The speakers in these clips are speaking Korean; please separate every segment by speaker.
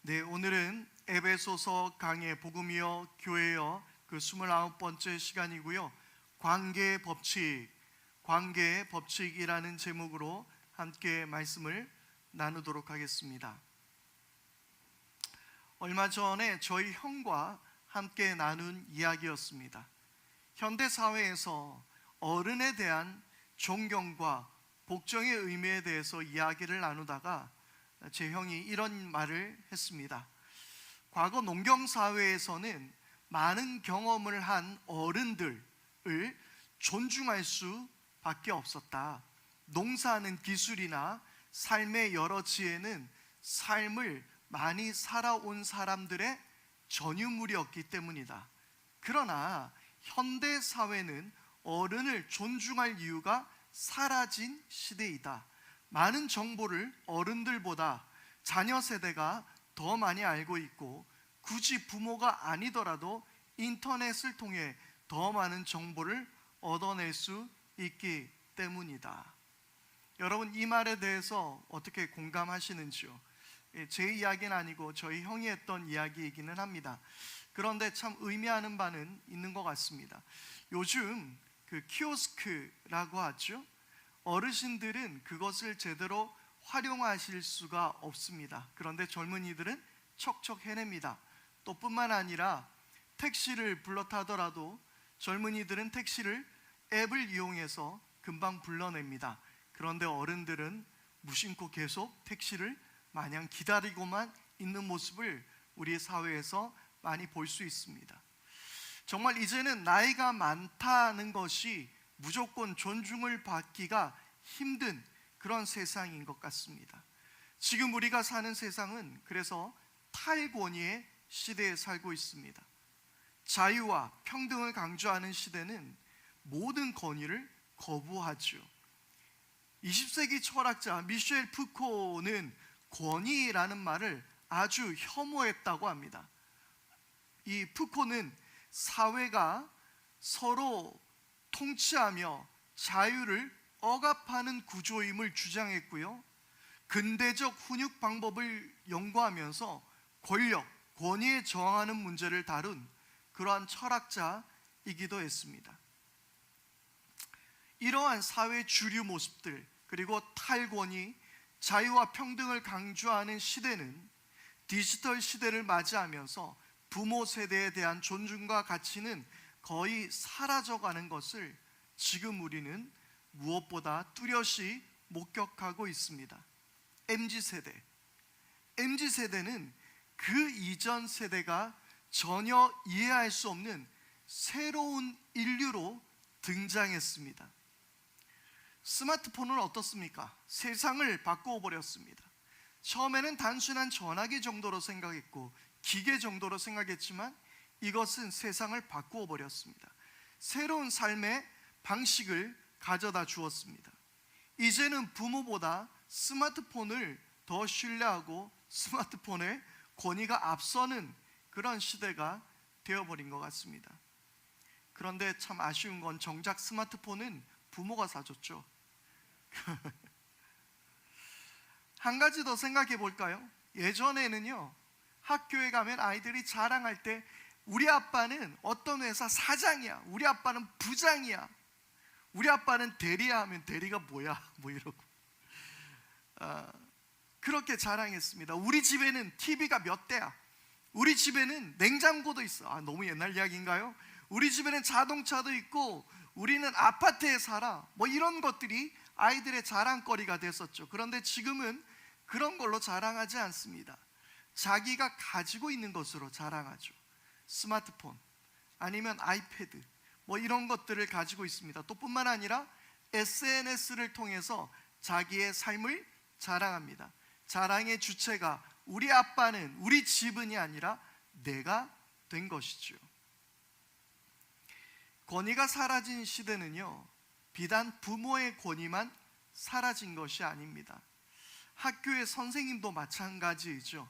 Speaker 1: 네, 오늘은 에베소서 강의 복음이여 교회여 그 29번째 시간이고요. 관계의 법칙이라는 제목으로 함께 말씀을 나누도록 하겠습니다. 얼마 전에 저희 형과 함께 나눈 이야기였습니다. 현대 사회에서 어른에 대한 존경과 복종의 의미에 대해서 이야기를 나누다가 제 형이 이런 말을 했습니다. 과거 농경사회에서는 많은 경험을 한 어른들을 존중할 수밖에 없었다. 농사하는 기술이나 삶의 여러 지혜는 삶을 많이 살아온 사람들의 전유물이었기 때문이다. 그러나 현대 사회는 어른을 존중할 이유가 사라진 시대이다. 많은 정보를 어른들보다 자녀 세대가 더 많이 알고 있고, 굳이 부모가 아니더라도 인터넷을 통해 더 많은 정보를 얻어낼 수 있기 때문이다. 여러분, 이 말에 대해서 어떻게 공감하시는지요? 제 이야기는 아니고 저희 형이 했던 이야기이기는 합니다. 그런데 참 의미하는 바는 있는 것 같습니다. 요즘 그 키오스크라고 하죠. 어르신들은 그것을 제대로 활용하실 수가 없습니다. 그런데 젊은이들은 척척 해냅니다. 또 뿐만 아니라 택시를 불러 타더라도 젊은이들은 택시를 앱을 이용해서 금방 불러냅니다. 그런데 어른들은 무심코 계속 택시를 마냥 기다리고만 있는 모습을 우리 사회에서 많이 볼 수 있습니다. 정말 이제는 나이가 많다는 것이 무조건 존중을 받기가 힘든 그런 세상인 것 같습니다. 지금 우리가 사는 세상은 그래서 탈권위의 시대에 살고 있습니다. 자유와 평등을 강조하는 시대는 모든 권위를 거부하죠. 20세기 철학자 미셸 푸코는 권위라는 말을 아주 혐오했다고 합니다. 이 푸코는 사회가 서로 통치하며 자유를 억압하는 구조임을 주장했고요. 근대적 훈육 방법을 연구하면서 권력, 권위에 저항하는 문제를 다룬 그러한 철학자이기도 했습니다. 이러한 사회 주류 모습들, 그리고 탈권위, 자유와 평등을 강조하는 시대는 디지털 시대를 맞이하면서 부모 세대에 대한 존중과 가치는 거의 사라져가는 것을 지금 우리는 무엇보다 뚜렷이 목격하고 있습니다. MZ세대는 그 이전 세대가 전혀 이해할 수 없는 새로운 인류로 등장했습니다. 스마트폰은 어떻습니까? 세상을 바꾸어 버렸습니다. 처음에는 단순한 전화기 정도로 생각했고 기계 정도로 생각했지만 이것은 세상을 바꾸어 버렸습니다. 새로운 삶의 방식을 가져다 주었습니다. 이제는 부모보다 스마트폰을 더 신뢰하고 스마트폰의 권위가 앞서는 그런 시대가 되어버린 것 같습니다. 그런데 참 아쉬운 건 정작 스마트폰은 부모가 사줬죠. 한 가지 더 생각해 볼까요? 예전에는요, 학교에 가면 아이들이 자랑할 때 우리 아빠는 어떤 회사 사장이야, 우리 아빠는 부장이야, 우리 아빠는 대리야 하면 대리가 뭐야 뭐 이러고 그렇게 자랑했습니다. 우리 집에는 TV가 몇 대야, 우리 집에는 냉장고도 있어. 너무 옛날 이야기인가요? 우리 집에는 자동차도 있고 우리는 아파트에 살아, 뭐 이런 것들이 아이들의 자랑거리가 됐었죠. 그런데 지금은 그런 걸로 자랑하지 않습니다. 자기가 가지고 있는 것으로 자랑하죠. 스마트폰 아니면 아이패드 뭐 이런 것들을 가지고 있습니다. 또 뿐만 아니라 SNS를 통해서 자기의 삶을 자랑합니다. 자랑의 주체가 우리 아빠는, 우리 집은이 아니라 내가 된 것이죠. 권위가 사라진 시대는요, 비단 부모의 권위만 사라진 것이 아닙니다. 학교의 선생님도 마찬가지이죠.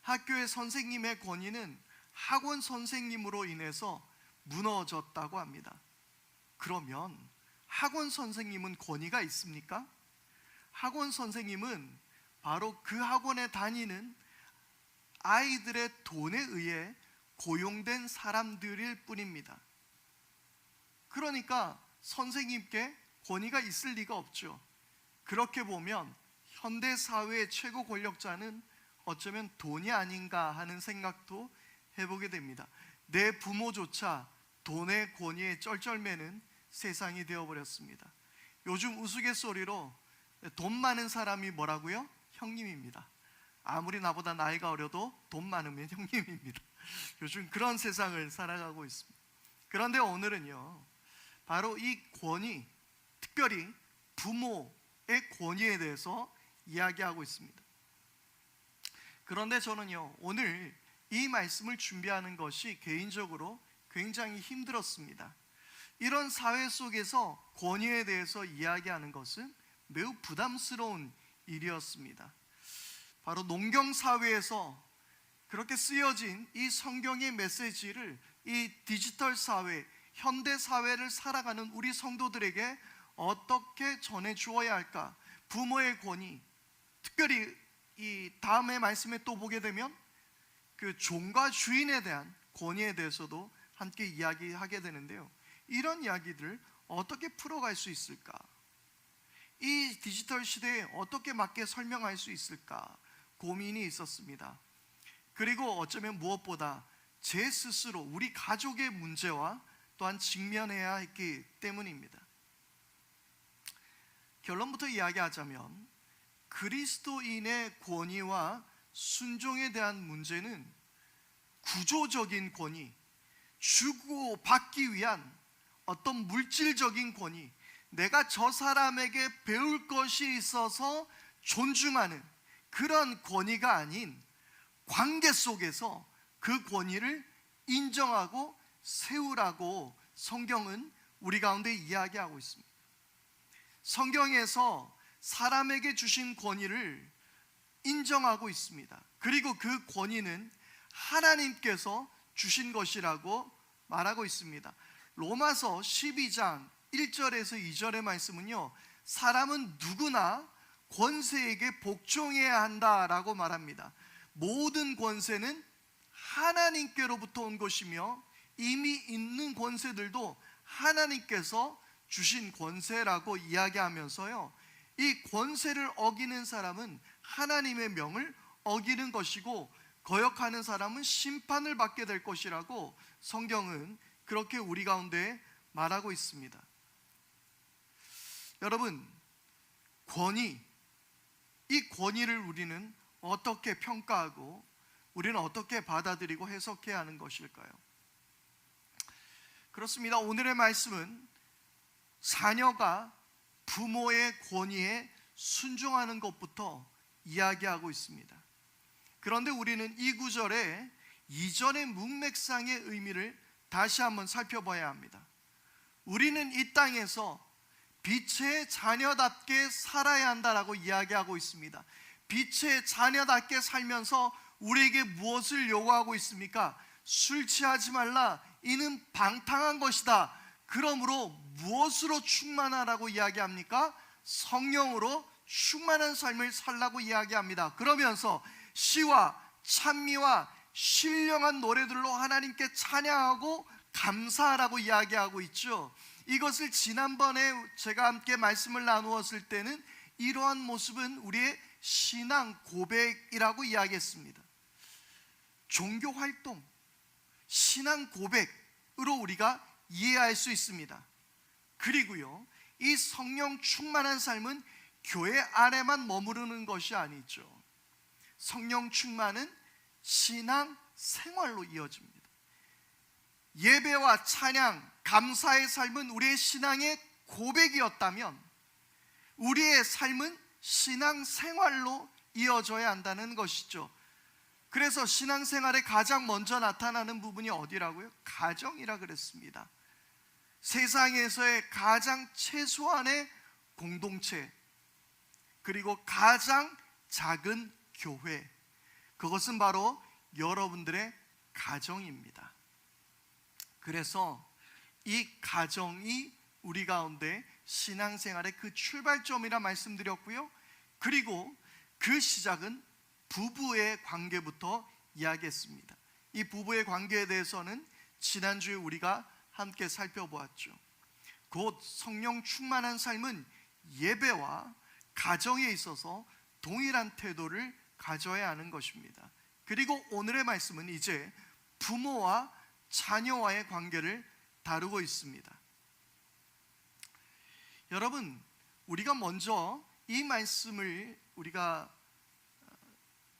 Speaker 1: 학교의 선생님의 권위는 학원 선생님으로 인해서 무너졌다고 합니다. 그러면 학원 선생님은 권위가 있습니까? 학원 선생님은 바로 그 학원에 다니는 아이들의 돈에 의해 고용된 사람들일 뿐입니다. 그러니까 선생님께 권위가 있을 리가 없죠. 그렇게 보면 현대 사회의 최고 권력자는 어쩌면 돈이 아닌가 하는 생각도 해보게 됩니다. 내 부모조차 돈의 권위에 쩔쩔매는 세상이 되어버렸습니다. 요즘 우스갯소리로 돈 많은 사람이 뭐라고요? 형님입니다. 아무리 나보다 나이가 어려도 돈 많으면 형님입니다. 요즘 그런 세상을 살아가고 있습니다. 그런데 오늘은요, 바로 이 권위, 특별히 부모의 권위에 대해서 이야기하고 있습니다. 그런데 저는요, 오늘 이 말씀을 준비하는 것이 개인적으로 굉장히 힘들었습니다. 이런 사회 속에서 권위에 대해서 이야기하는 것은 매우 부담스러운 일이었습니다. 바로 농경사회에서 그렇게 쓰여진 이 성경의 메시지를 이 디지털 사회, 현대 사회를 살아가는 우리 성도들에게 어떻게 전해주어야 할까? 부모의 권위, 특별히 이 다음의 말씀에 또 보게 되면 그 종과 주인에 대한 권위에 대해서도 함께 이야기하게 되는데요, 이런 이야기들을 어떻게 풀어갈 수 있을까? 이 디지털 시대에 어떻게 맞게 설명할 수 있을까? 고민이 있었습니다. 그리고 어쩌면 무엇보다 제 스스로 우리 가족의 문제와 또한 직면해야 했기 때문입니다. 결론부터 이야기하자면 그리스도인의 권위와 순종에 대한 문제는 구조적인 권위, 주고 받기 위한 어떤 물질적인 권위, 내가 저 사람에게 배울 것이 있어서 존중하는 그런 권위가 아닌 관계 속에서 그 권위를 인정하고 세우라고 성경은 우리 가운데 이야기하고 있습니다. 성경에서 사람에게 주신 권위를 인정하고 있습니다. 그리고 그 권위는 하나님께서 주신 것이라고 말하고 있습니다. 로마서 12장 1절에서 2절의 말씀은요, 사람은 누구나 권세에게 복종해야 한다라고 말합니다. 모든 권세는 하나님께로부터 온 것이며 이미 있는 권세들도 하나님께서 주신 권세라고 이야기하면서요, 이 권세를 어기는 사람은 하나님의 명을 어기는 것이고 거역하는 사람은 심판을 받게 될 것이라고 성경은 그렇게 우리 가운데 말하고 있습니다. 여러분, 권위, 이 권위를 우리는 어떻게 평가하고 우리는 어떻게 받아들이고 해석해야 하는 것일까요? 그렇습니다. 오늘의 말씀은 자녀가 부모의 권위에 순종하는 것부터 이야기하고 있습니다. 그런데 우리는 이 구절의 이전의 문맥상의 의미를 다시 한번 살펴봐야 합니다. 우리는 이 땅에서 빛의 자녀답게 살아야 한다라고 이야기하고 있습니다. 빛의 자녀답게 살면서 우리에게 무엇을 요구하고 있습니까? 술 취하지 말라, 이는 방탕한 것이다. 그러므로 무엇으로 충만하라고 이야기합니까? 성령으로 충만한 삶을 살라고 이야기합니다. 그러면서 시와 찬미와 신령한 노래들로 하나님께 찬양하고 감사하라고 이야기하고 있죠. 이것을 지난번에 제가 함께 말씀을 나누었을 때는 이러한 모습은 우리의 신앙 고백이라고 이야기했습니다. 종교 활동, 신앙 고백으로 우리가 이해할 수 있습니다. 그리고요, 이 성령 충만한 삶은 교회 안에만 머무르는 것이 아니죠. 성령 충만은 신앙 생활로 이어집니다. 예배와 찬양, 감사의 삶은 우리의 신앙의 고백이었다면 우리의 삶은 신앙 생활로 이어져야 한다는 것이죠. 그래서 신앙생활에 가장 먼저 나타나는 부분이 어디라고요? 가정이라 그랬습니다. 세상에서의 가장 최소한의 공동체, 그리고 가장 작은 교회, 그것은 바로 여러분들의 가정입니다. 그래서 이 가정이 우리 가운데 신앙생활의 그 출발점이라 말씀드렸고요, 그리고 그 시작은 부부의 관계부터 이야기했습니다. 이 부부의 관계에 대해서는 지난주에 우리가 함께 살펴보았죠. 곧 성령 충만한 삶은 예배와 가정에 있어서 동일한 태도를 가져야 하는 것입니다. 그리고 오늘의 말씀은 이제 부모와 자녀와의 관계를 다루고 있습니다. 여러분, 우리가 먼저 이 말씀을 우리가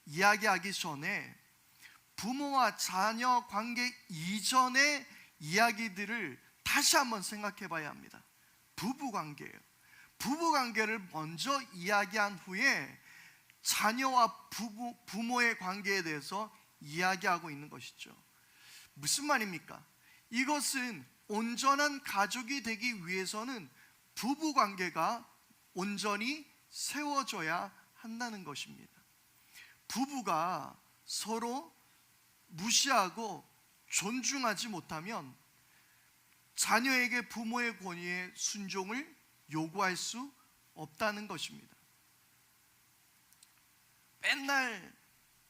Speaker 1: 이야기하기 전에 부모와 자녀 관계 이전의 이야기들을 다시 한번 생각해 봐야 합니다. 부부 관계예요. 부부 관계를 먼저 이야기한 후에 자녀와 부모의 관계에 대해서 이야기하고 있는 것이죠. 무슨 말입니까? 이것은 온전한 가족이 되기 위해서는 부부 관계가 온전히 세워져야 한다는 것입니다. 부부가 서로 무시하고 존중하지 못하면 자녀에게 부모의 권위에 순종을 요구할 수 없다는 것입니다. 맨날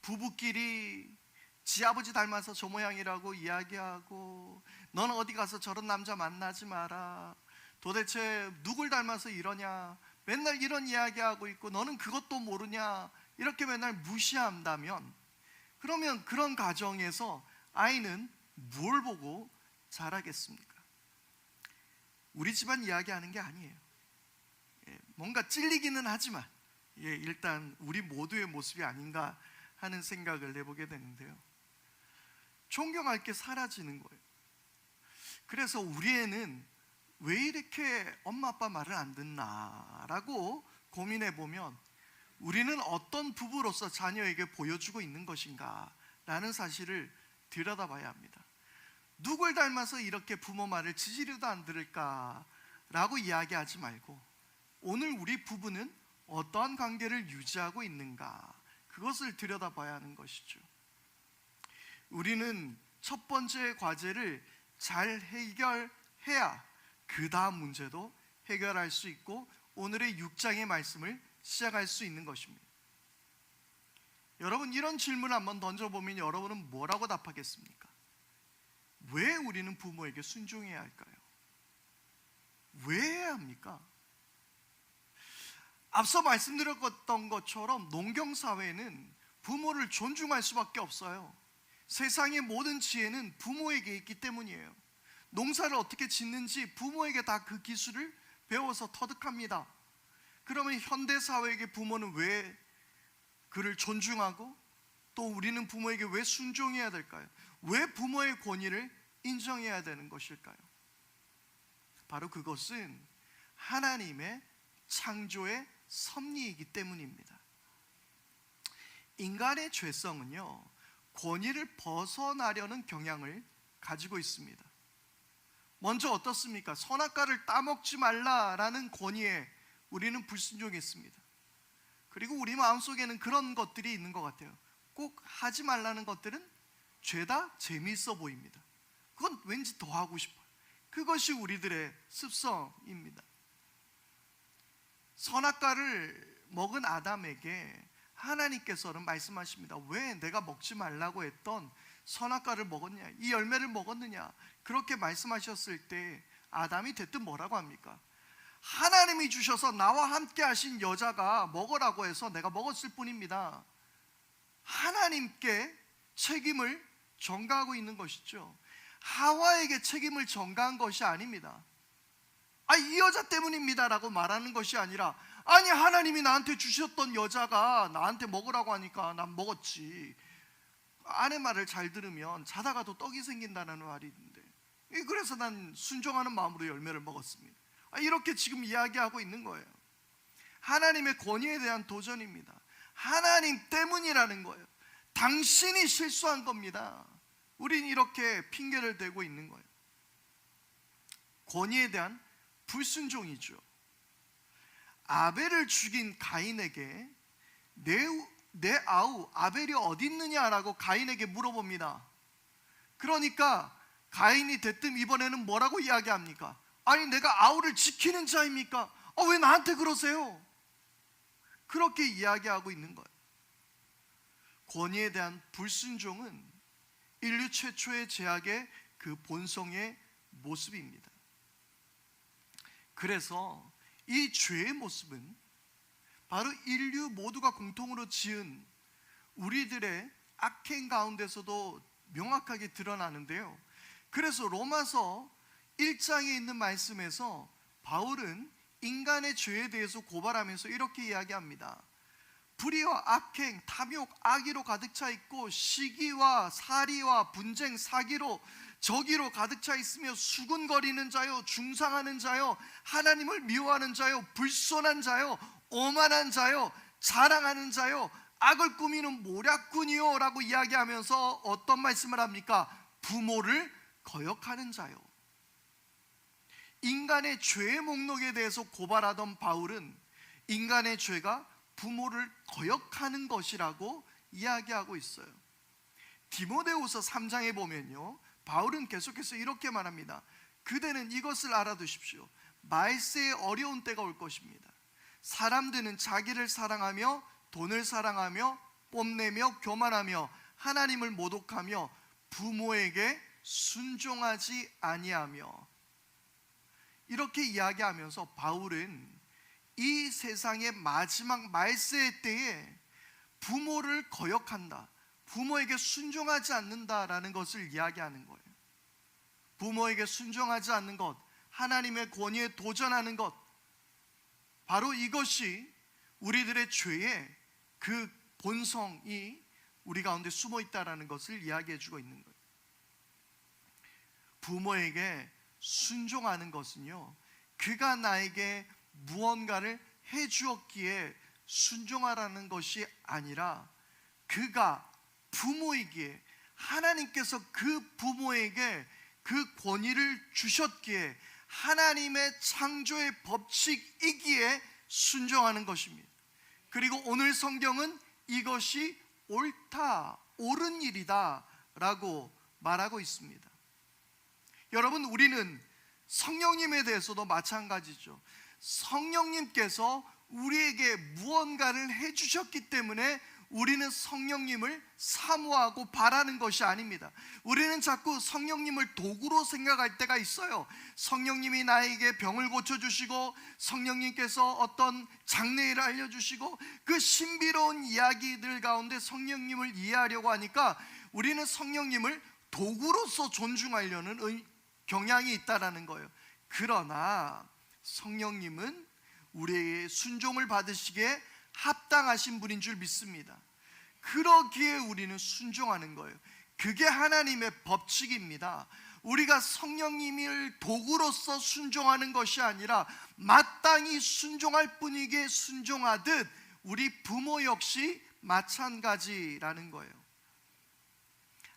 Speaker 1: 부부끼리 지 아버지 닮아서 저 모양이라고 이야기하고, 너는 어디 가서 저런 남자 만나지 마라, 도대체 누굴 닮아서 이러냐, 맨날 이런 이야기하고 있고 너는 그것도 모르냐, 이렇게 맨날 무시한다면, 그러면 그런 가정에서 아이는 뭘 보고 자라겠습니까? 우리 집안 이야기하는 게 아니에요. 뭔가 찔리기는 하지만 일단 우리 모두의 모습이 아닌가 하는 생각을 해보게 되는데요. 존경할 게 사라지는 거예요. 그래서 우리 애는 왜 이렇게 엄마 아빠 말을 안 듣나라고 고민해 보면, 우리는 어떤 부부로서 자녀에게 보여주고 있는 것인가 라는 사실을 들여다봐야 합니다. 누굴 닮아서 이렇게 부모 말을 지지리도 안 들을까 라고 이야기하지 말고, 오늘 우리 부부는 어떠한 관계를 유지하고 있는가, 그것을 들여다봐야 하는 것이죠. 우리는 첫 번째 과제를 잘 해결해야 그 다음 문제도 해결할 수 있고 오늘의 6장의 말씀을 시작할 수 있는 것입니다. 여러분, 이런 질문을 한번 던져보면 여러분은 뭐라고 답하겠습니까? 왜 우리는 부모에게 순종해야 할까요? 왜 해야 합니까? 앞서 말씀드렸던 것처럼 농경사회는 부모를 존중할 수밖에 없어요. 세상의 모든 지혜는 부모에게 있기 때문이에요. 농사를 어떻게 짓는지 부모에게 다 그 기술을 배워서 터득합니다. 그러면 현대사회의 부모는 왜 그를 존중하고 또 우리는 부모에게 왜 순종해야 될까요? 왜 부모의 권위를 인정해야 되는 것일까요? 바로 그것은 하나님의 창조의 섭리이기 때문입니다. 인간의 죄성은요, 권위를 벗어나려는 경향을 가지고 있습니다. 먼저 어떻습니까? 선악과를 따먹지 말라라는 권위에 우리는 불순종했습니다. 그리고 우리 마음속에는 그런 것들이 있는 것 같아요. 꼭 하지 말라는 것들은 죄다 재미있어 보입니다. 그건 왠지 더 하고 싶어요. 그것이 우리들의 습성입니다. 선악과를 먹은 아담에게 하나님께서는 말씀하십니다. 왜 내가 먹지 말라고 했던 선악과를 먹었냐, 이 열매를 먹었느냐, 그렇게 말씀하셨을 때 아담이 대뜸 뭐라고 합니까? 하나님이 주셔서 나와 함께 하신 여자가 먹으라고 해서 내가 먹었을 뿐입니다. 하나님께 책임을 전가하고 있는 것이죠. 하와에게 책임을 전가한 것이 아닙니다. 이 여자 때문입니다 라고 말하는 것이 아니라, 아니 하나님이 나한테 주셨던 여자가 나한테 먹으라고 하니까 난 먹었지. 아내 말을 잘 들으면 자다가도 떡이 생긴다는 말이 있는데, 그래서 난 순종하는 마음으로 열매를 먹었습니다. 이렇게 지금 이야기하고 있는 거예요. 하나님의 권위에 대한 도전입니다. 하나님 때문이라는 거예요. 당신이 실수한 겁니다. 우린 이렇게 핑계를 대고 있는 거예요. 권위에 대한 불순종이죠. 아벨을 죽인 가인에게 내 아우 아벨이 어디 있느냐라고 가인에게 물어봅니다. 그러니까 가인이 대뜸 이번에는 뭐라고 이야기합니까? 아니 내가 아우를 지키는 자입니까? 왜 나한테 그러세요? 그렇게 이야기하고 있는 거예요. 권위에 대한 불순종은 인류 최초의 죄악의 그 본성의 모습입니다. 그래서 이 죄의 모습은 바로 인류 모두가 공통으로 지은 우리들의 악행 가운데서도 명확하게 드러나는데요. 그래서 로마서 1장에 있는 말씀에서 바울은 인간의 죄에 대해서 고발하면서 이렇게 이야기합니다. 불의와 악행, 탐욕, 악의로 가득 차 있고 시기와 살이와 분쟁, 사기로 저기로 가득 차 있으며 수군거리는 자요, 중상하는 자요, 하나님을 미워하는 자요, 불손한 자요, 오만한 자요, 자랑하는 자요, 악을 꾸미는 모략꾼이요 라고 이야기하면서 어떤 말씀을 합니까? 부모를 거역하는 자요. 인간의 죄의 목록에 대해서 고발하던 바울은 인간의 죄가 부모를 거역하는 것이라고 이야기하고 있어요. 디모데후서 3장에 보면요, 바울은 계속해서 이렇게 말합니다. 그대는 이것을 알아두십시오. 말세에 어려운 때가 올 것입니다. 사람들은 자기를 사랑하며 돈을 사랑하며 뽐내며 교만하며 하나님을 모독하며 부모에게 순종하지 아니하며, 이렇게 이야기하면서 바울은 이 세상의 마지막 말세의 때에 부모를 거역한다, 부모에게 순종하지 않는다라는 것을 이야기하는 거예요. 부모에게 순종하지 않는 것, 하나님의 권위에 도전하는 것, 바로 이것이 우리들의 죄의 그 본성이 우리 가운데 숨어 있다라는 것을 이야기해 주고 있는 거예요. 부모에게 순종하는 것은요, 그가 나에게 무언가를 해 주었기에 순종하라는 것이 아니라 그가 부모이기에 하나님께서 그 부모에게 그 권위를 주셨기에 하나님의 창조의 법칙이기에 순종하는 것입니다. 그리고 오늘 성경은 이것이 옳다, 옳은 일이다 라고 말하고 있습니다. 여러분, 우리는 성령님에 대해서도 마찬가지죠. 성령님께서 우리에게 무언가를 해주셨기 때문에 우리는 성령님을 사모하고 바라는 것이 아닙니다. 우리는 자꾸 성령님을 도구로 생각할 때가 있어요. 성령님이 나에게 병을 고쳐주시고 성령님께서 어떤 장래일을 알려주시고 그 신비로운 이야기들 가운데 성령님을 이해하려고 하니까 우리는 성령님을 도구로서 존중하려는 경향이 있다라는 거예요. 그러나 성령님은 우리의 순종을 받으시기에 합당하신 분인 줄 믿습니다. 그러기에 우리는 순종하는 거예요. 그게 하나님의 법칙입니다. 우리가 성령님을 도구로서 순종하는 것이 아니라 마땅히 순종할 뿐이기에 순종하듯 우리 부모 역시 마찬가지라는 거예요.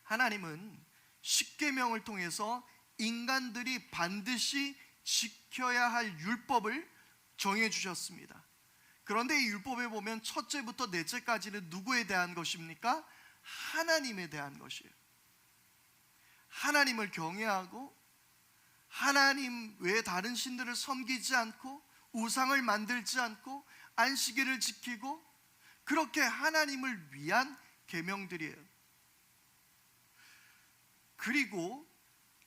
Speaker 1: 하나님은 십계명을 통해서 인간들이 반드시 지켜야 할 율법을 정해 주셨습니다. 그런데 이 율법에 보면 첫째부터 넷째까지는 누구에 대한 것입니까? 하나님에 대한 것이에요. 하나님을 경외하고 하나님 외에 다른 신들을 섬기지 않고 우상을 만들지 않고 안식일을 지키고, 그렇게 하나님을 위한 계명들이에요. 그리고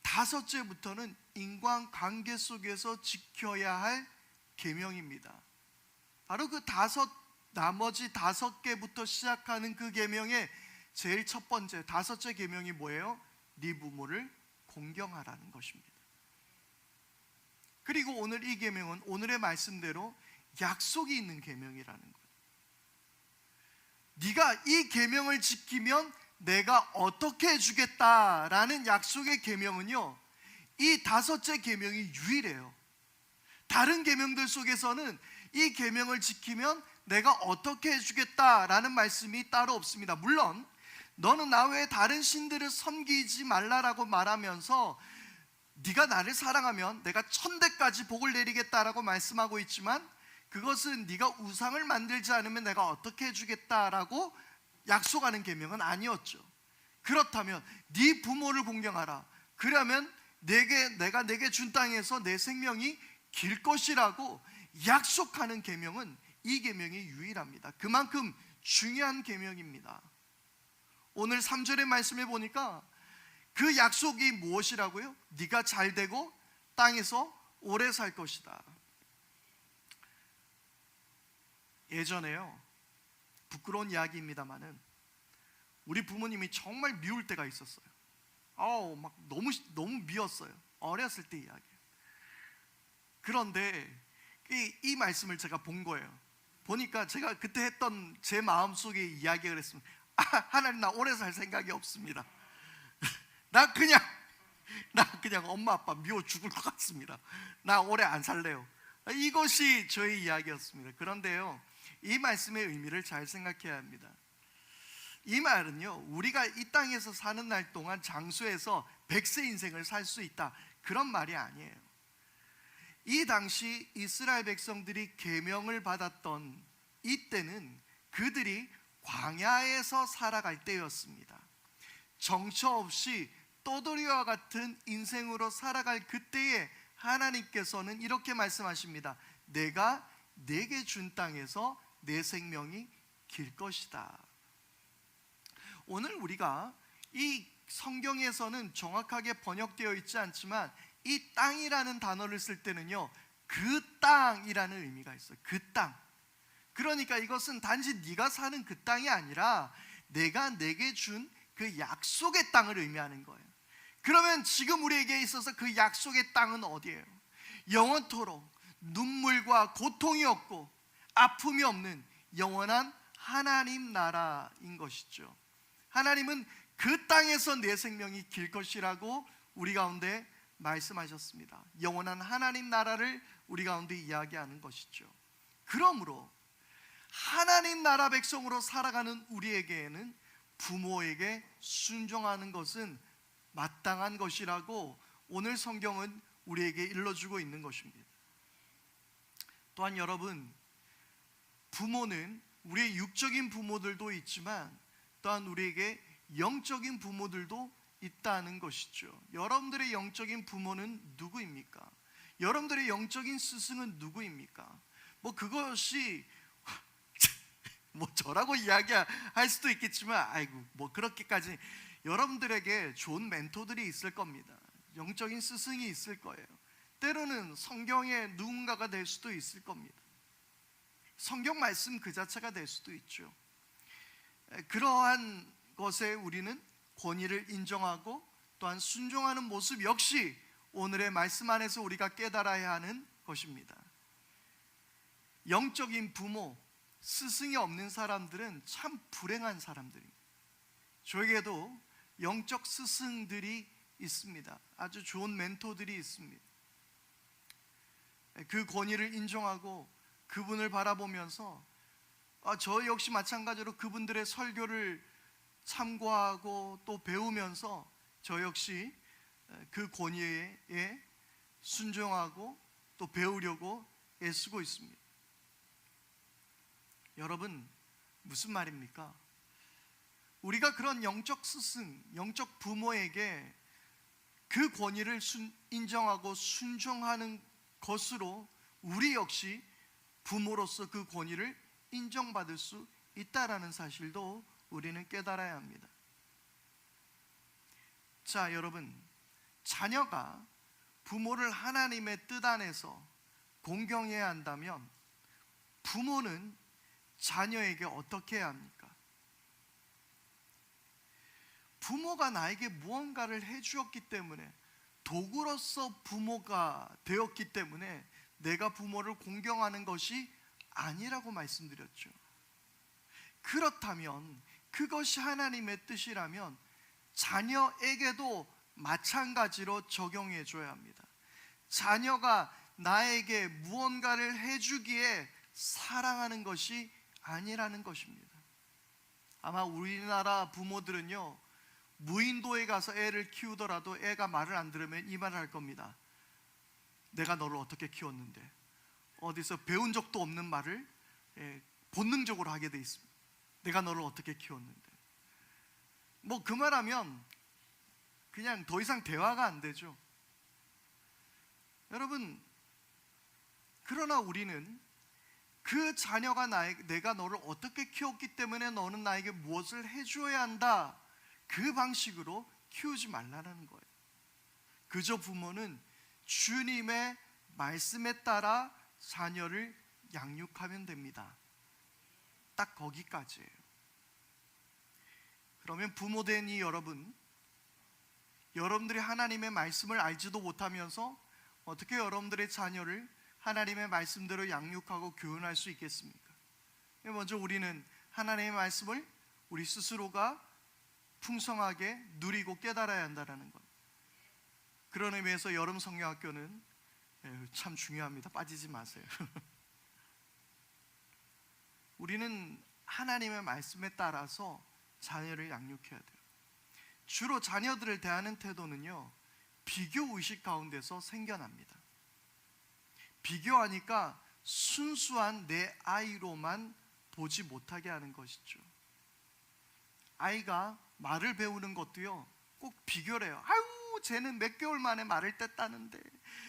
Speaker 1: 다섯째부터는 인간관계 속에서 지켜야 할 계명입니다. 바로 그 나머지 5개부터 시작하는 그 계명의 제일 첫 번째, 다섯째 계명이 뭐예요? 네 부모를 공경하라는 것입니다. 그리고 오늘 이 계명은 오늘의 말씀대로 약속이 있는 계명이라는 거예요. 네가 이 계명을 지키면 내가 어떻게 해주겠다라는 약속의 계명은요, 이 다섯째 계명이 유일해요. 다른 계명들 속에서는 이 계명을 지키면 내가 어떻게 해주겠다라는 말씀이 따로 없습니다. 물론 너는 나 외에 다른 신들을 섬기지 말라라고 말하면서 네가 나를 사랑하면 내가 1000대까지 복을 내리겠다라고 말씀하고 있지만, 그것은 네가 우상을 만들지 않으면 내가 어떻게 해주겠다라고 약속하는 계명은 아니었죠. 그렇다면 네 부모를 공경하라, 그러면 내가 내게 준 땅에서 내 생명이 길 것이라고 약속하는 계명은 이 계명이 유일합니다. 그만큼 중요한 계명입니다. 오늘 3절의 말씀에 보니까 그 약속이 무엇이라고요? 네가 잘 되고 땅에서 오래 살 것이다. 예전에요, 부끄러운 이야기입니다만은 우리 부모님이 정말 미울 때가 있었어요. 막 너무 미웠어요. 어렸을 때 이야기예요. 그런데 이 말씀을 제가 본 거예요. 보니까 제가 그때 했던 제 마음속에 이야기를 했습니다. 하나님, 나 오래 살 생각이 없습니다. 나 그냥 엄마 아빠 미워 죽을 것 같습니다. 나 오래 안 살래요. 이것이 저의 이야기였습니다. 그런데요, 이 말씀의 의미를 잘 생각해야 합니다. 이 말은요, 우리가 이 땅에서 사는 날 동안 장수해서 100세 인생을 살 수 있다, 그런 말이 아니에요. 이 당시 이스라엘 백성들이 계명을 받았던 이때는 그들이 광야에서 살아갈 때였습니다. 정처 없이 떠돌이와 같은 인생으로 살아갈 그때에 하나님께서는 이렇게 말씀하십니다. 내가 내게 준 땅에서 내 생명이 길 것이다. 오늘 우리가 이 성경에서는 정확하게 번역되어 있지 않지만 이 땅이라는 단어를 쓸 때는요, 그 땅이라는 의미가 있어요. 그 땅. 그러니까 이것은 단지 네가 사는 그 땅이 아니라 내가 내게 준 그 약속의 땅을 의미하는 거예요. 그러면 지금 우리에게 있어서 그 약속의 땅은 어디예요? 영원토록 눈물과 고통이 없고 아픔이 없는 영원한 하나님 나라인 것이죠. 하나님은 그 땅에서 내 생명이 길 것이라고 우리 가운데 말씀하셨습니다. 영원한 하나님 나라를 우리 가운데 이야기하는 것이죠. 그러므로 하나님 나라 백성으로 살아가는 우리에게는 부모에게 순종하는 것은 마땅한 것이라고 오늘 성경은 우리에게 일러주고 있는 것입니다. 또한 여러분, 부모는 우리의 육적인 부모들도 있지만 또한 우리에게 영적인 부모들도 있다는 것이죠. 여러분들의 영적인 부모는 누구입니까? 여러분들의 영적인 스승은 누구입니까? 그것이 저라고 이야기할 수도 있겠지만, 아이고 그렇게까지. 여러분들에게 좋은 멘토들이 있을 겁니다. 영적인 스승이 있을 거예요. 때로는 성경의 누군가가 될 수도 있을 겁니다. 성경 말씀 그 자체가 될 수도 있죠. 그러한 것에 우리는 권위를 인정하고 또한 순종하는 모습 역시 오늘의 말씀 안에서 우리가 깨달아야 하는 것입니다. 영적인 부모, 스승이 없는 사람들은 참 불행한 사람들입니다. 저에게도 영적 스승들이 있습니다. 아주 좋은 멘토들이 있습니다. 그 권위를 인정하고 그분을 바라보면서 저 역시 마찬가지로 그분들의 설교를 참고하고 또 배우면서 저 역시 그 권위에 순종하고 또 배우려고 애쓰고 있습니다. 여러분, 무슨 말입니까? 우리가 그런 영적 스승, 영적 부모에게 그 권위를 인정하고 순종하는 것으로 우리 역시 부모로서 그 권위를 인정받을 수 있다라는 사실도 우리는 깨달아야 합니다. 자, 여러분, 자녀가 부모를 하나님의 뜻 안에서 공경해야 한다면 부모는 자녀에게 어떻게 해야 합니까? 부모가 나에게 무언가를 해주었기 때문에, 도구로서 부모가 되었기 때문에 내가 부모를 공경하는 것이 아니라고 말씀드렸죠. 그렇다면, 그것이 하나님의 뜻이라면 자녀에게도 마찬가지로 적용해 줘야 합니다. 자녀가 나에게 무언가를 해주기에 사랑하는 것이 아니라는 것입니다. 아마 우리나라 부모들은요, 무인도에 가서 애를 키우더라도 애가 말을 안 들으면 이 말을 할 겁니다. 내가 너를 어떻게 키웠는데, 어디서 배운 적도 없는 말을 본능적으로 하게 돼 있습니다. 내가 너를 어떻게 키웠는데. 그 말하면 그냥 더 이상 대화가 안 되죠. 여러분, 그러나 우리는 그 자녀가 내가 너를 어떻게 키웠기 때문에 너는 나에게 무엇을 해줘야 한다, 그 방식으로 키우지 말라는 거예요. 그저 부모는 주님의 말씀에 따라 자녀를 양육하면 됩니다. 딱 거기까지예요. 그러면 부모 된 이 여러분들이 하나님의 말씀을 알지도 못하면서 어떻게 여러분들의 자녀를 하나님의 말씀대로 양육하고 교훈할 수 있겠습니까? 먼저 우리는 하나님의 말씀을 우리 스스로가 풍성하게 누리고 깨달아야 한다는 것. 그런 의미에서 여름 성경학교는 참 중요합니다. 빠지지 마세요. 우리는 하나님의 말씀에 따라서 자녀를 양육해야 돼요. 주로 자녀들을 대하는 태도는요, 비교의식 가운데서 생겨납니다. 비교하니까 순수한 내 아이로만 보지 못하게 하는 것이죠. 아이가 말을 배우는 것도요, 꼭 비교를 해요. 아유, 쟤는 몇 개월 만에 말을 뗐다는데,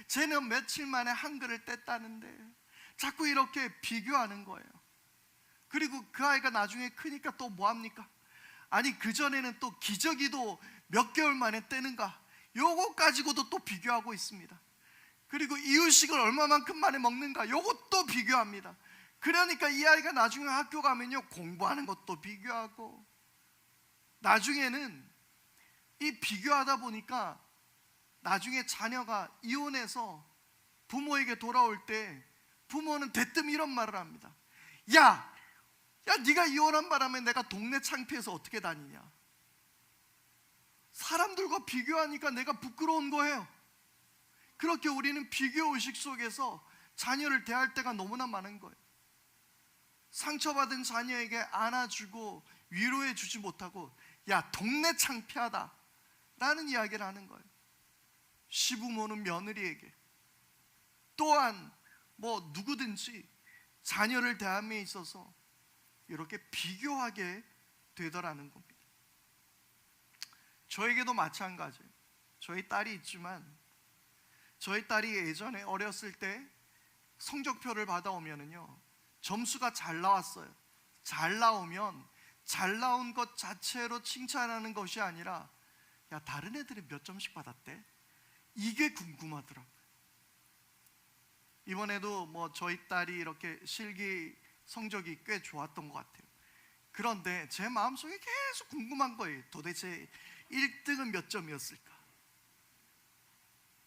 Speaker 1: 쟤는 며칠 만에 한글을 뗐다는데, 자꾸 이렇게 비교하는 거예요. 그리고 그 아이가 나중에 크니까 또 뭐합니까? 아니, 그전에는 또 기저귀도 몇 개월 만에 떼는가, 요거 가지고도 또 비교하고 있습니다. 그리고 이유식을 얼마만큼 만에 먹는가, 요것도 비교합니다. 그러니까 이 아이가 나중에 학교 가면요, 공부하는 것도 비교하고, 나중에는 이 비교하다 보니까 나중에 자녀가 이혼해서 부모에게 돌아올 때 부모는 대뜸 이런 말을 합니다. 야, 네가 이혼한 바람에 내가 동네 창피해서 어떻게 다니냐. 사람들과 비교하니까 내가 부끄러운 거예요. 그렇게 우리는 비교의식 속에서 자녀를 대할 때가 너무나 많은 거예요. 상처받은 자녀에게 안아주고 위로해 주지 못하고, 야, 동네 창피하다 라는 이야기를 하는 거예요. 시부모는 며느리에게, 또한 누구든지 자녀를 대함에 있어서 이렇게 비교하게 되더라는 겁니다. 저에게도 마찬가지예요. 저희 딸이 있지만, 저희 딸이 예전에 어렸을 때 성적표를 받아오면은요, 점수가 잘 나왔어요. 잘 나오면 잘 나온 것 자체로 칭찬하는 것이 아니라, 야, 다른 애들이 몇 점씩 받았대? 이게 궁금하더라고요. 이번에도 저희 딸이 이렇게 실기 성적이 꽤 좋았던 것 같아요. 그런데 제 마음속에 계속 궁금한 거예요. 도대체 1등은 몇 점이었을까?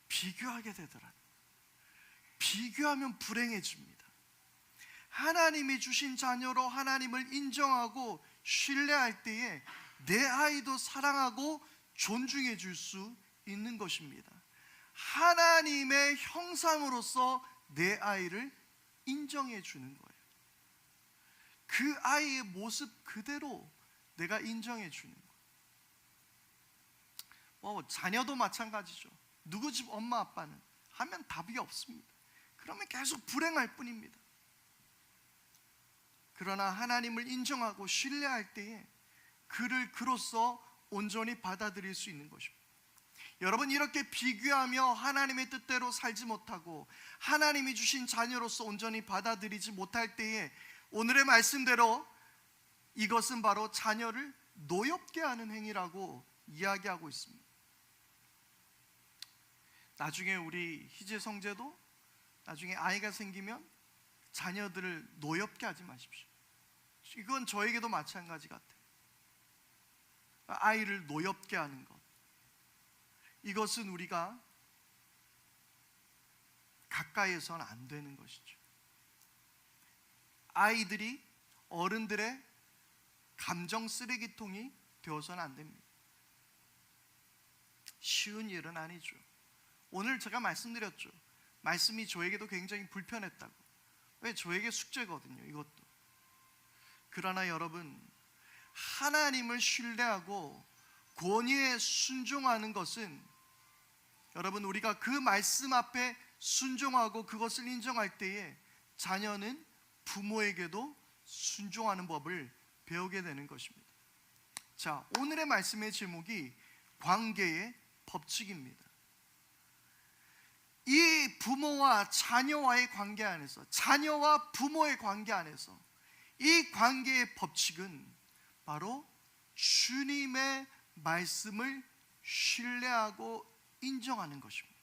Speaker 1: 비교하게 되더라. 비교하면 불행해집니다. 하나님이 주신 자녀로 하나님을 인정하고 신뢰할 때에 내 아이도 사랑하고 존중해 줄 수 있는 것입니다. 하나님의 형상으로서 내 아이를 인정해 주는 거예요. 그 아이의 모습 그대로 내가 인정해 주는 거예요. 자녀도 마찬가지죠. 누구 집 엄마 아빠는 하면 답이 없습니다. 그러면 계속 불행할 뿐입니다. 그러나 하나님을 인정하고 신뢰할 때에 그를 그로서 온전히 받아들일 수 있는 것입니다. 여러분, 이렇게 비교하며 하나님의 뜻대로 살지 못하고 하나님이 주신 자녀로서 온전히 받아들이지 못할 때에 오늘의 말씀대로 이것은 바로 자녀를 노엽게 하는 행위라고 이야기하고 있습니다. 나중에 우리 희재 성재도 나중에 아이가 생기면 자녀들을 노엽게 하지 마십시오. 이건 저에게도 마찬가지 같아요. 아이를 노엽게 하는 것, 이것은 우리가 가까이에서는 안 되는 것이죠. 아이들이 어른들의 감정 쓰레기통이 되어서는 안 됩니다. 쉬운 일은 아니죠. 오늘 제가 말씀드렸죠. 말씀이 저에게도 굉장히 불편했다고. 왜? 저에게 숙제거든요, 이것도. 그러나 여러분, 하나님을 신뢰하고 권위에 순종하는 것은, 여러분, 우리가 그 말씀 앞에 순종하고 그것을 인정할 때에 자녀는 부모에게도 순종하는 법을 배우게 되는 것입니다. 자, 오늘의 말씀의 제목이 관계의 법칙입니다. 이 부모와 자녀와의 관계 안에서, 자녀와 부모의 관계 안에서 이 관계의 법칙은 바로 주님의 말씀을 신뢰하고 인정하는 것입니다.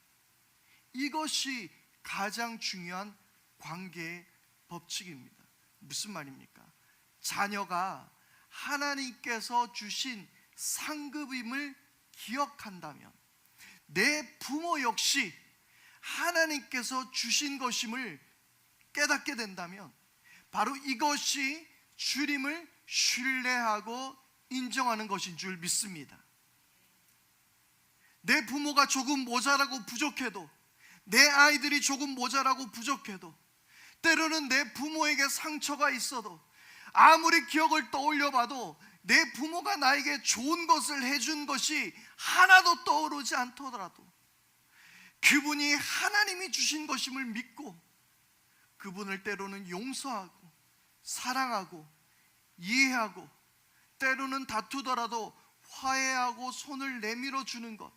Speaker 1: 이것이 가장 중요한 관계의 법칙입니다. 무슨 말입니까? 자녀가 하나님께서 주신 상급임을 기억한다면, 내 부모 역시 하나님께서 주신 것임을 깨닫게 된다면, 바로 이것이 주님을 신뢰하고 인정하는 것인 줄 믿습니다. 내 부모가 조금 모자라고 부족해도, 내 아이들이 조금 모자라고 부족해도, 때로는 내 부모에게 상처가 있어도, 아무리 기억을 떠올려 봐도 내 부모가 나에게 좋은 것을 해준 것이 하나도 떠오르지 않더라도, 그분이 하나님이 주신 것임을 믿고 그분을 때로는 용서하고 사랑하고 이해하고, 때로는 다투더라도 화해하고 손을 내밀어 주는 것,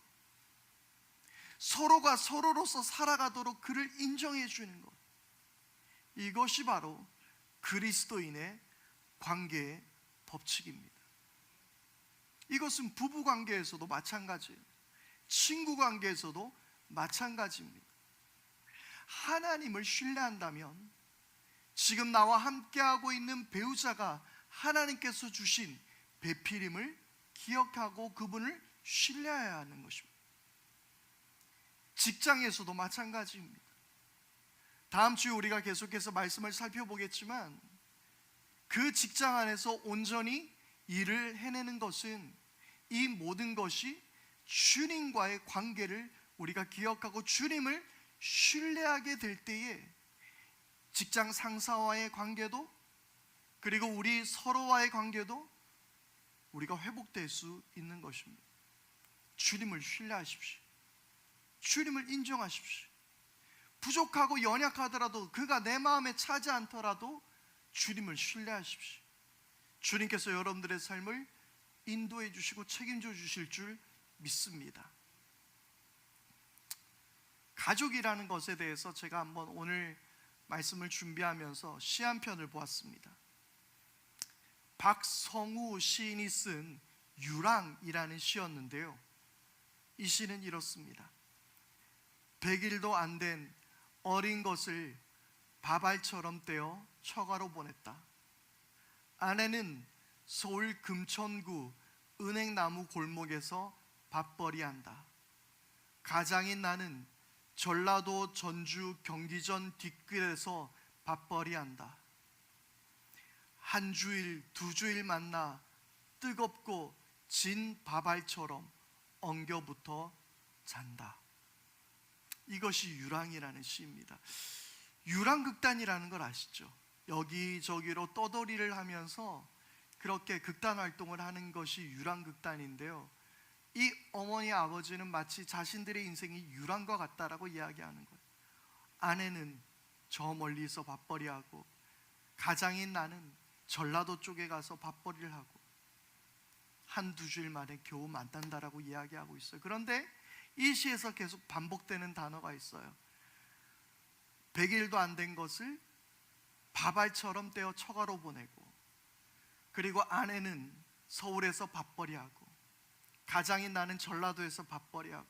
Speaker 1: 서로가 서로로서 살아가도록 그를 인정해 주는 것, 이것이 바로 그리스도인의 관계의 법칙입니다. 이것은 부부 관계에서도 마찬가지예요. 친구 관계에서도 마찬가지입니다. 하나님을 신뢰한다면, 지금 나와 함께하고 있는 배우자가 하나님께서 주신 배필임을 기억하고 그분을 신뢰해야 하는 것입니다. 직장에서도 마찬가지입니다. 다음 주에 우리가 계속해서 말씀을 살펴보겠지만, 그 직장 안에서 온전히 일을 해내는 것은, 이 모든 것이 주님과의 관계를 우리가 기억하고 주님을 신뢰하게 될 때에 직장 상사와의 관계도, 그리고 우리 서로와의 관계도 우리가 회복될 수 있는 것입니다. 주님을 신뢰하십시오. 주님을 인정하십시오. 부족하고 연약하더라도, 그가 내 마음에 차지 않더라도 주님을 신뢰하십시오. 주님께서 여러분들의 삶을 인도해 주시고 책임져 주실 줄 믿습니다. 가족이라는 것에 대해서 제가 한번 오늘 말씀을 준비하면서 시 한 편을 보았습니다. 박성우 시인이 쓴 유랑이라는 시였는데요, 이 시는 이렇습니다. 100일도 안 된 어린 것을 밥알처럼 떼어 처가로 보냈다. 아내는 서울 금천구 은행나무 골목에서 밥벌이한다. 가장인 나는 전라도 전주 경기전 뒷길에서 밥벌이한다. 한 주일 두 주일 만나 뜨겁고 진 밥알처럼 엉겨붙어 잔다. 이것이 유랑이라는 시입니다. 유랑극단이라는 걸 아시죠? 여기저기로 떠돌이를 하면서 그렇게 극단 활동을 하는 것이 유랑극단인데요, 이 어머니 아버지는 마치 자신들의 인생이 유랑과 같다라고 이야기하는 거예요. 아내는 저 멀리서 밥벌이하고, 가장인 나는 전라도 쪽에 가서 밥벌이를 하고, 한두 주일 만에 겨우 만난다라고 이야기하고 있어요. 그런데 이 시에서 계속 반복되는 단어가 있어요. 100일도 안 된 것을 밥알처럼 떼어 처가로 보내고, 그리고 아내는 서울에서 밥벌이하고, 가장인 나는 전라도에서 밥벌이하고,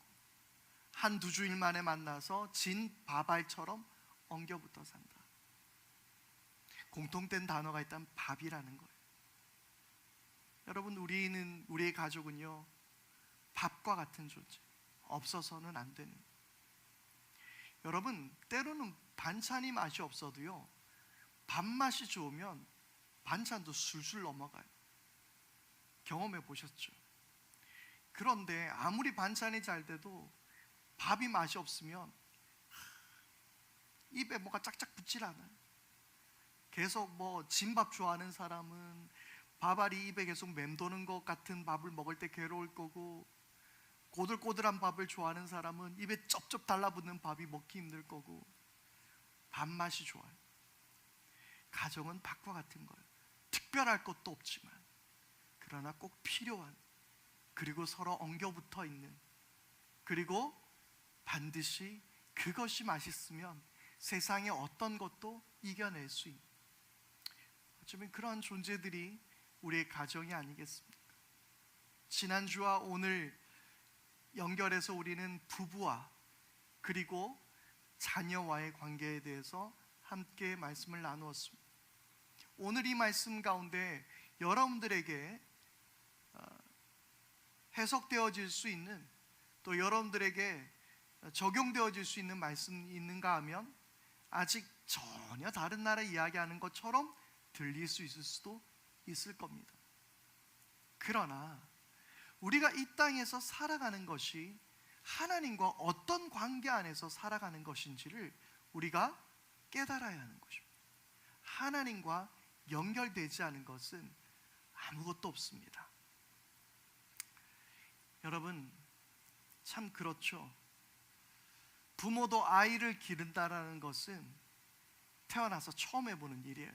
Speaker 1: 한두 주일 만에 만나서 진 밥알처럼 엉겨붙어 산다. 공통된 단어가 있다면 밥이라는 거예요. 여러분, 우리의 가족은요, 밥과 같은 존재, 없어서는 안 되는. 여러분, 때로는 반찬이 맛이 없어도요, 밥맛이 좋으면 반찬도 술술 넘어가요. 경험해 보셨죠? 그런데 아무리 반찬이 잘 돼도 밥이 맛이 없으면 입에 뭐가 짝짝 붙질 않아요. 계속 진밥 좋아하는 사람은 밥알이 입에 계속 맴도는 것 같은 밥을 먹을 때 괴로울 거고, 꼬들꼬들한 밥을 좋아하는 사람은 입에 쩝쩝 달라붙는 밥이 먹기 힘들 거고, 밥맛이 좋아요. 가정은 밥과 같은 거예요. 특별할 것도 없지만, 그러나 꼭 필요한, 그리고 서로 엉겨붙어 있는, 그리고 반드시 그것이 맛있으면 세상의 어떤 것도 이겨낼 수 있는, 어쩌면 그러한 존재들이 우리의 가정이 아니겠습니까? 지난주와 오늘 연결해서 우리는 부부와 그리고 자녀와의 관계에 대해서 함께 말씀을 나누었습니다. 오늘 이 말씀 가운데 여러분들에게 해석되어질 수 있는, 또 여러분들에게 적용되어질 수 있는 말씀이 있는가 하면 아직 전혀 다른 나라 이야기하는 것처럼 들릴 수 있을 수도 있을 겁니다. 그러나 우리가 이 땅에서 살아가는 것이 하나님과 어떤 관계 안에서 살아가는 것인지를 우리가 깨달아야 하는 것입니다. 하나님과 연결되지 않은 것은 아무것도 없습니다. 여러분, 참 그렇죠. 부모도 아이를 기른다라는 것은 태어나서 처음 해보는 일이에요.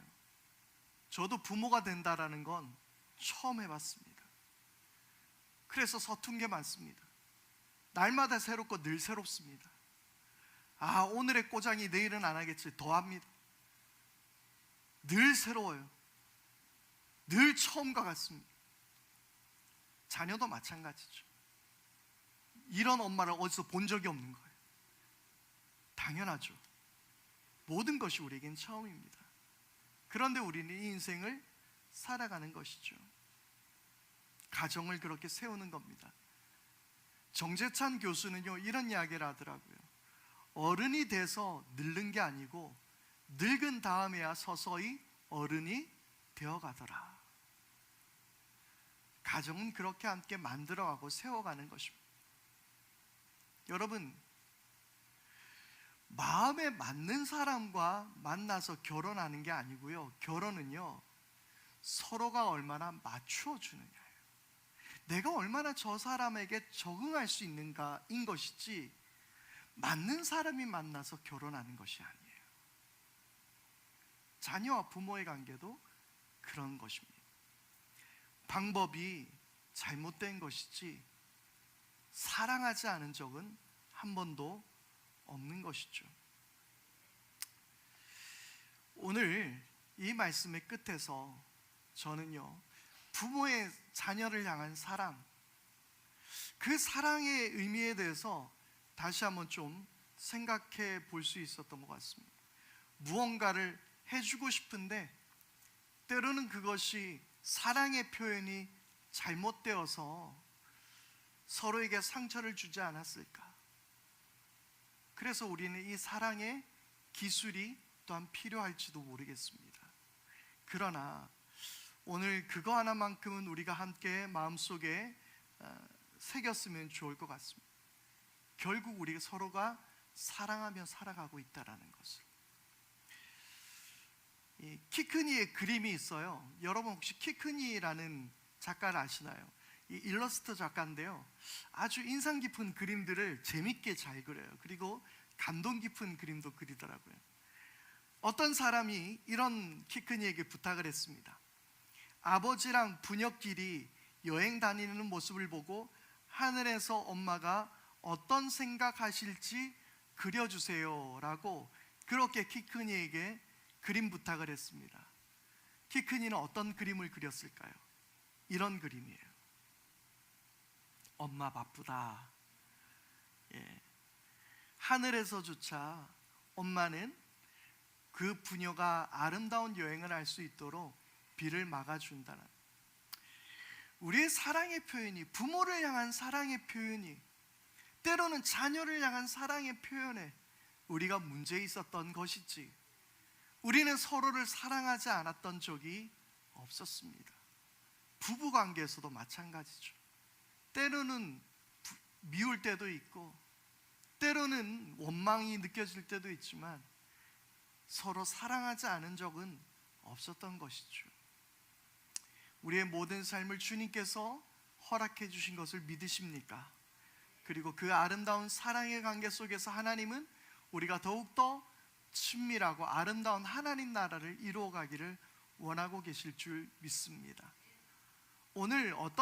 Speaker 1: 저도 부모가 된다라는 건 처음 해봤습니다. 그래서 서툰 게 많습니다. 날마다 새롭고 늘 새롭습니다. 오늘의 꼬장이 내일은 안 하겠지, 더 합니다. 늘 새로워요. 늘 처음과 같습니다. 자녀도 마찬가지죠. 이런 엄마를 어디서 본 적이 없는 거예요. 당연하죠. 모든 것이 우리에겐 처음입니다. 그런데 우리는 이 인생을 살아가는 것이죠. 가정을 그렇게 세우는 겁니다. 정재찬 교수는요, 이런 이야기를 하더라고요. 어른이 돼서 늙는 게 아니고 늙은 다음에야 서서히 어른이 되어가더라. 가정은 그렇게 함께 만들어가고 세워가는 것입니다. 여러분, 마음에 맞는 사람과 만나서 결혼하는 게 아니고요, 결혼은요 서로가 얼마나 맞추어주느냐예요. 내가 얼마나 저 사람에게 적응할 수 있는가인 것이지, 맞는 사람이 만나서 결혼하는 것이 아니에요. 자녀와 부모의 관계도 그런 것입니다. 방법이 잘못된 것이지 사랑하지 않은 적은 한 번도 없는 것이죠. 오늘 이 말씀의 끝에서 저는요, 부모의 자녀를 향한 사랑, 그 사랑의 의미에 대해서 다시 한번 좀 생각해 볼 수 있었던 것 같습니다. 무언가를 해주고 싶은데 때로는 그것이 사랑의 표현이 잘못되어서 서로에게 상처를 주지 않았을까? 그래서 우리는 이 사랑의 기술이 또한 필요할지도 모르겠습니다. 그러나 오늘 그거 하나만큼은 우리가 함께 마음속에 새겼으면 좋을 것 같습니다. 결국 우리가 서로가 사랑하며 살아가고 있다는 것을. 키크니의 그림이 있어요. 여러분 혹시 키크니라는 작가를 아시나요? 이 일러스트 작가인데요, 아주 인상 깊은 그림들을 재밌게 잘 그려요. 그리고 감동 깊은 그림도 그리더라고요. 어떤 사람이 이런 키크니에게 부탁을 했습니다. 아버지랑 부녀끼리 여행 다니는 모습을 보고 하늘에서 엄마가 어떤 생각하실지 그려주세요 라고 그렇게 키크니에게 그림 부탁을 했습니다. 키크니는 어떤 그림을 그렸을까요? 이런 그림이에요. 엄마 바쁘다. 하늘에서조차 엄마는 그 부녀가 아름다운 여행을 할 수 있도록 비를 막아준다는, 우리의 사랑의 표현이, 부모를 향한 사랑의 표현이, 때로는 자녀를 향한 사랑의 표현에 우리가 문제 있었던 것이지, 우리는 서로를 사랑하지 않았던 적이 없었습니다. 부부관계에서도 마찬가지죠. 때로는 미울 때도 있고 때로는 원망이 느껴질 때도 있지만 서로 사랑하지 않은 적은 없었던 것이죠. 우리의 모든 삶을 주님께서 허락해 주신 것을 믿으십니까? 그리고 그 아름다운 사랑의 관계 속에서 하나님은 우리가 더욱더 친밀하고 아름다운 하나님 나라를 이루어가기를 원하고 계실 줄 믿습니다. 오늘 어떤